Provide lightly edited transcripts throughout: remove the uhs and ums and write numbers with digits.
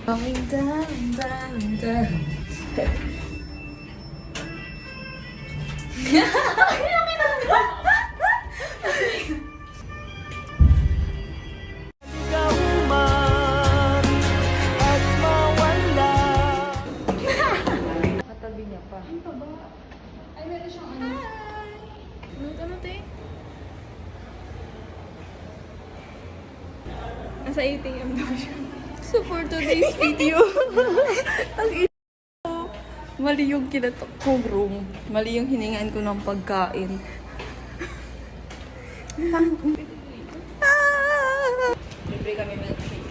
Going down, down, down. Katabi niya pa. Ano pa ba? Ay, meron siyang ano. Ano, te? Nasa ATM daw siya. So for today's video, ang mali yung kinatok kong room. Mali yung hiningaan ko ng pagkain. Libre kami milkshake.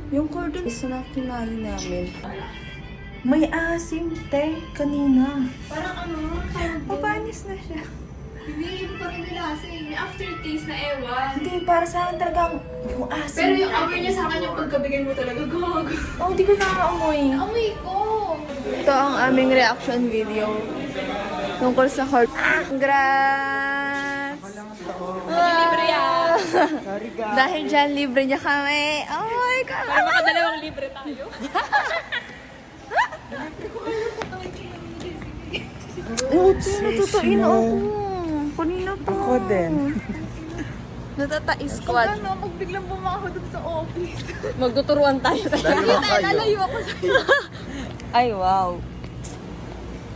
Yung cordon na kinain namin. May asim, te, kanina. Parang ano? Mapanis na siya. Hindi, iba pa rin nila kasi may aftertaste na ewan. Hindi, para sa akin talaga yung asim. Pero yung amoy niya sa akin yung pagkabigay mo talaga, gag. Oh, hindi ko nakaamoy. Amoy ko! Ito ang aming reaction video tungkol sa heart. Congrats! Libre yan! Sorry guys. Dahil dyan, libre niya kami. Oh my God! Para makadalawang libre tayo. Natutuin ako. Kanina pa. Ako din. Natatais squad. Ano, pag biglang bumako dun sa office. Magtuturuan tayo. Dalawa kayo. Lalayo ako sa'yo. Ay, wow.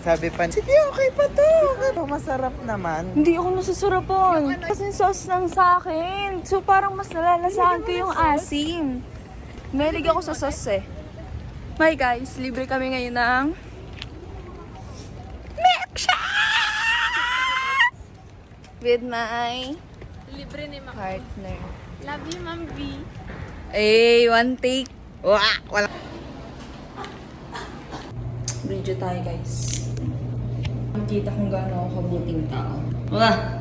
Sabi pa, sige okay pa to. Pero masarap naman. Hindi ako nasusurapan. Kasi sauce lang sa akin. So parang mas nalalasahan ko yung asim. Mahilig ako sa sauce eh. Hi guys, libre kami ngayon ng milkshake! With my Libre ni Ma'am. partner. Love you, Ma'am V. Eh, one take. Wala. Video tayo guys. Makita kung gaano ako kabuting tao. Wala.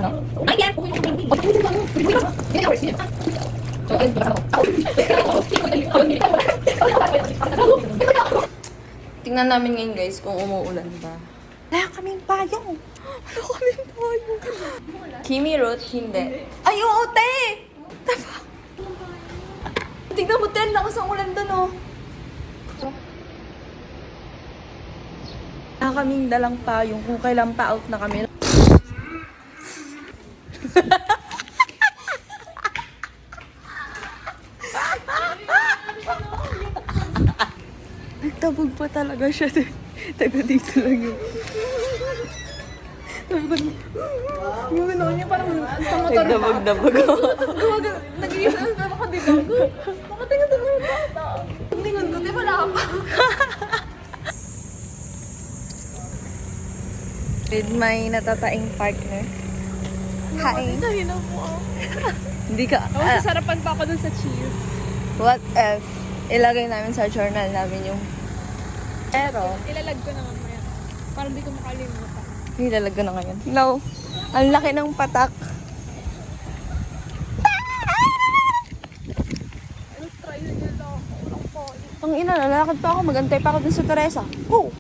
Ano? Ay, yan! Tingnan namin ngayon guys kung umuulan ba. Wala kaming payong. Wala kaming payong. Kimi Root, hindi. Ay, oo, te! Tapa. Tingnan mo, te, lakas ang ulan doon, oh. Wala kaming dalang payong kung kailan pa out na kami. Nagtabog pa talaga siya. Taga dito lang yun. Yung ano niya parang sa motor. Nagdabog-dabog ako. Nag-iisip na ako dito. Makatingin sa mga bata. Tingnan ko, di wala ka pa. With my natataing partner. Hi. Dahil na po ako. Hindi ka... Ako sasarapan pa ako dun sa cheese. What if ilagay namin sa journal namin yung... Pero, Ilalag ko na mamaya. Para di ko makalimutan. nilalag ko na ngayon. No. Ang laki ng patak. Try na nila ako. Walang poly. Ang ina, lalakad pa ako. Magantay pa ako dun sa Teresa. Oh!